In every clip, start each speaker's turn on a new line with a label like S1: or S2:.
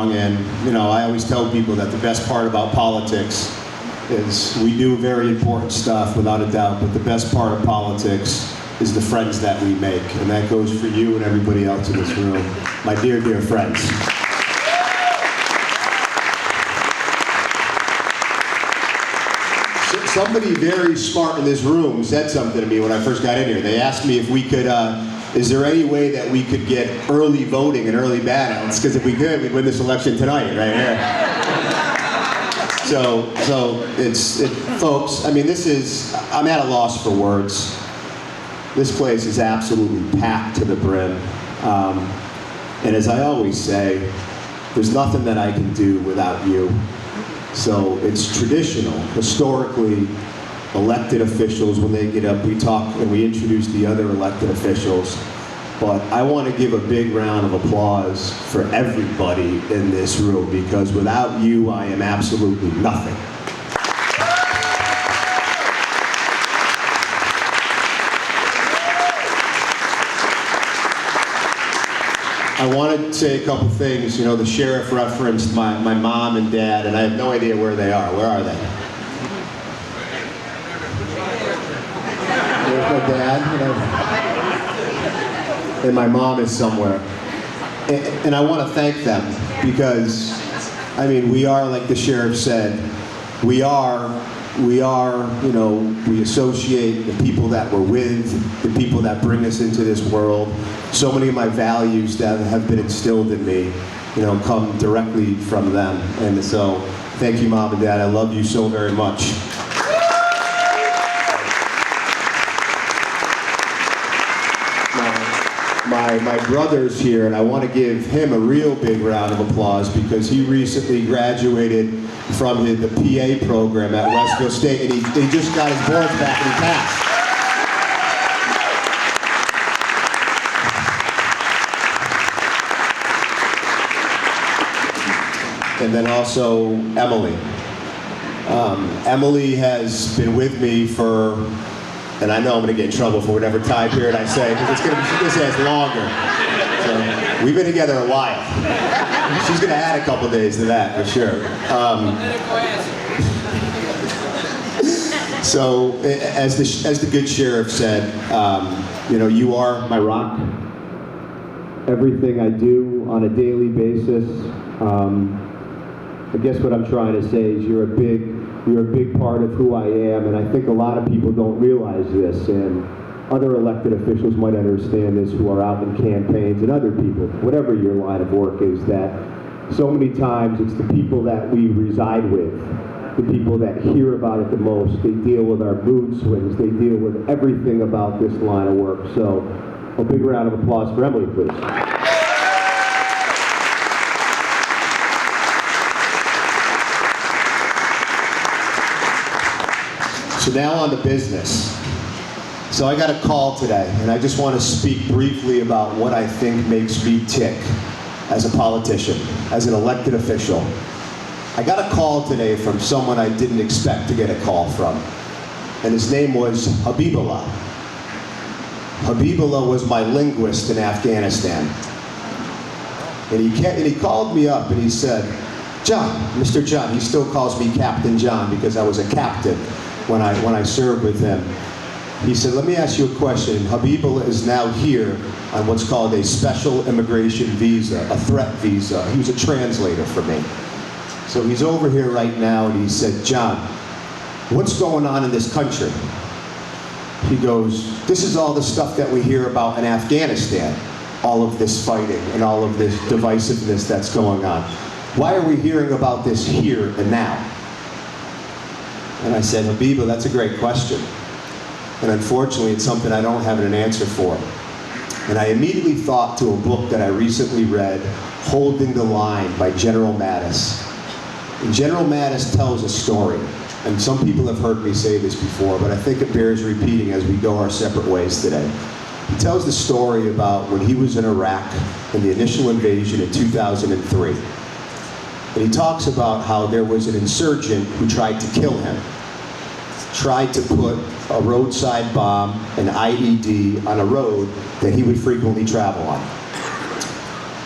S1: long, and I always tell people that the best part about politics is we do very important stuff, without a doubt, but the best part of politics is the friends that we make, and that goes for you and everybody else in this room, my dear, dear friends. Somebody very smart in this room said something to me when I first got in here. They asked me if we could, is there any way that we could get early voting and early ballots? Because if we could, we'd win this election tonight, right here. So folks, I mean, I'm at a loss for words. This place is absolutely packed to the brim. And as I always say, there's nothing that I can do without you. So it's traditional, historically, elected officials, when they get up, we talk and we introduce the other elected officials. But I want to give a big round of applause for everybody in this room, because without you, I am absolutely nothing. I want to say a couple things. The sheriff referenced my mom and dad, and I have no idea where they are. Where are they? There's my dad, and my mom is somewhere. And I want to thank them, because, I mean, we are, like the sheriff said, we associate the people that we're with, the people that bring us into this world. So many of my values that have been instilled in me, come directly from them. And so, thank you, Mom and Dad. I love you so very much. My brother's here, and I want to give him a real big round of applause, because he recently graduated from the PA program at Westfield State, and he just got his boards back and he passed. And then also Emily. Emily has been with me for, and I know I'm going to get in trouble for whatever time period I say, because this has longer. So we've been together a while. She's going to add a couple days to that, for sure. So, as the good sheriff said, you are my rock. Everything I do on a daily basis. I guess what I'm trying to say is you're a big part of who I am, and I think a lot of people don't realize this, and other elected officials might understand this who are out in campaigns, and other people, whatever your line of work is, that so many times it's the people that we reside with, the people that hear about it the most. They deal with our mood swings, they deal with everything about this line of work. So a big round of applause for Emily, please. So now on to business. So I got a call today, and I just want to speak briefly about what I think makes me tick as a politician, as an elected official. I got a call today from someone I didn't expect to get a call from, and his name was Habibullah. Habibullah was my linguist in Afghanistan. And he called me up and he said, John, Mr. John, he still calls me Captain John because I was a captain when I served with him. He said, let me ask you a question. Habibullah is now here on what's called a special immigration visa, a threat visa. He was a translator for me. So he's over here right now, and he said, John, what's going on in this country? He goes, this is all the stuff that we hear about in Afghanistan, all of this fighting and all of this divisiveness that's going on. Why are we hearing about this here and now? And I said, Habibullah, that's a great question. And unfortunately, it's something I don't have an answer for. And I immediately thought to a book that I recently read, Holding the Line by General Mattis. And General Mattis tells a story, and some people have heard me say this before, but I think it bears repeating as we go our separate ways today. He tells the story about when he was in Iraq in the initial invasion in 2003. And he talks about how there was an insurgent who tried to kill him, tried to put a roadside bomb, an IED, on a road that he would frequently travel on.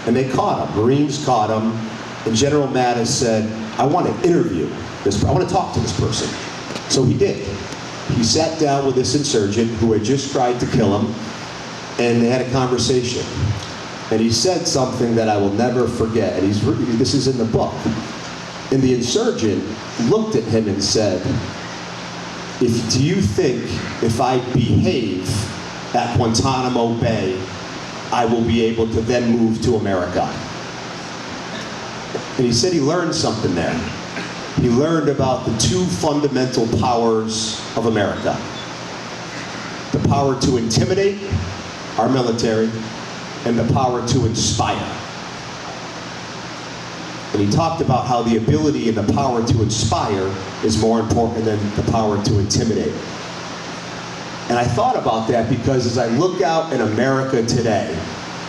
S1: And they caught him. Marines caught him, And General Mattis said, I want to interview this, I want to talk to this person. So he did. He sat down with this insurgent who had just tried to kill him, and they had a conversation. And he said something that I will never forget, and this is in the book. And the insurgent looked at him and said, do you think if I behave at Guantanamo Bay, I will be able to then move to America? And he said he learned something there. He learned about the two fundamental powers of America. The power to intimidate, our military, and the power to inspire. And he talked about how the ability and the power to inspire is more important than the power to intimidate. And I thought about that because as I look out in America today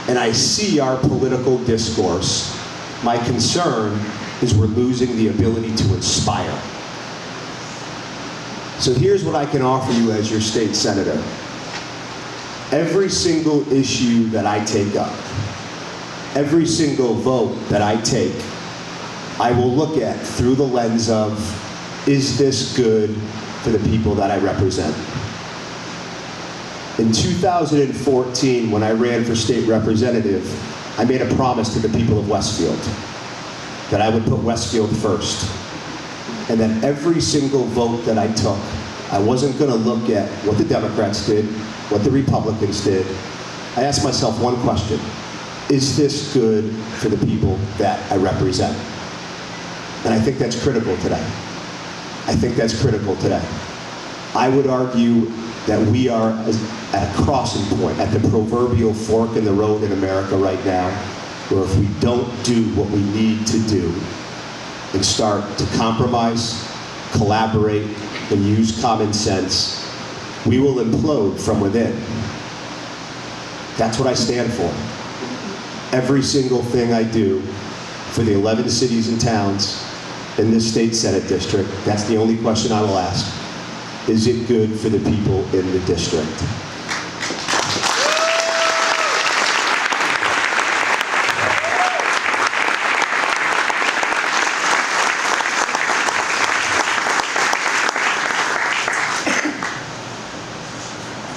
S1: and I see our political discourse, my concern is we're losing the ability to inspire. So here's what I can offer you as your state senator. Every single issue that I take up, every single vote that I take, I will look at through the lens of, is this good for the people that I represent? In 2014, when I ran for state representative, I made a promise to the people of Westfield that I would put Westfield first. And that every single vote that I took, I wasn't going to look at what the Democrats did, what the Republicans did. I asked myself one question: is this good for the people that I represent? And I think that's critical today. I think that's critical today. I would argue that we are at a crossing point, at the proverbial fork in the road in America right now, where if we don't do what we need to do and start to compromise, collaborate, and use common sense, we will implode from within. That's what I stand for. Every single thing I do for the 11 cities and towns in this state Senate district, that's the only question I will ask. Is it good for the people in the district?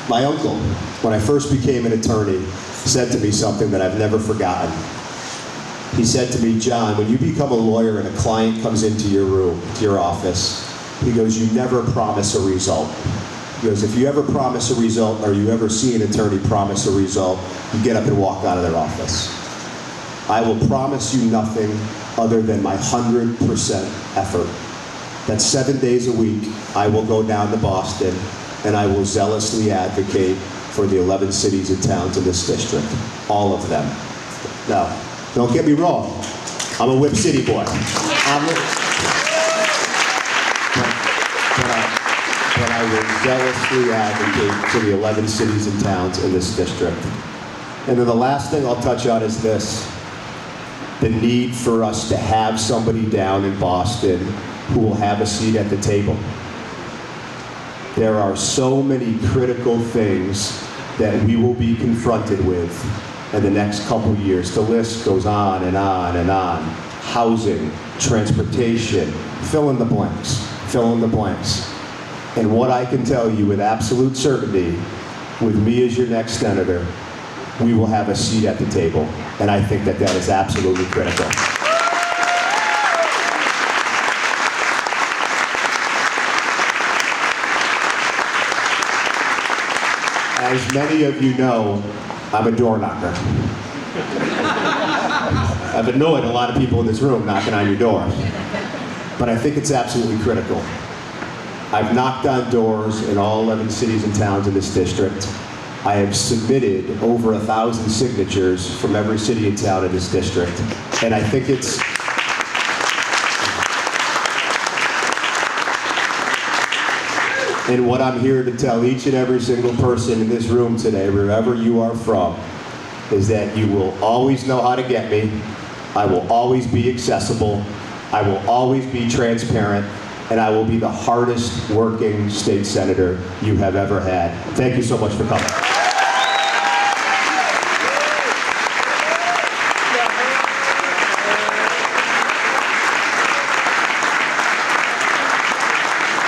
S1: My uncle, when I first became an attorney, said to me something that I've never forgotten. He said to me, John, when you become a lawyer and a client comes into your room, to your office, he goes, you never promise a result. He goes, if you ever promise a result or you ever see an attorney promise a result, you get up and walk out of their office. I will promise you nothing other than my 100% effort. That's 7 days a week. I will go down to Boston and I will zealously advocate for the 11 cities and towns in this district. All of them. Now, don't get me wrong. I'm a Whip City boy. But I will zealously advocate for the 11 cities and towns in this district. And then the last thing I'll touch on is this. The need for us to have somebody down in Boston who will have a seat at the table. There are so many critical things that we will be confronted with in the next couple years. The list goes on and on and on. Housing, transportation, fill in the blanks, fill in the blanks. And what I can tell you with absolute certainty, with me as your next senator, we will have a seat at the table. And I think that that is absolutely critical. As many of you know, I'm a door knocker. I've annoyed a lot of people in this room knocking on your door. But I think it's absolutely critical. I've knocked on doors in all 11 cities and towns in this district. I have submitted over 1,000 signatures from every city and town in this district. And I think it's... And what I'm here to tell each and every single person in this room today, wherever you are from, is that you will always know how to get me. I will always be accessible. I will always be transparent. And I will be the hardest working state senator you have ever had. Thank you so much for coming.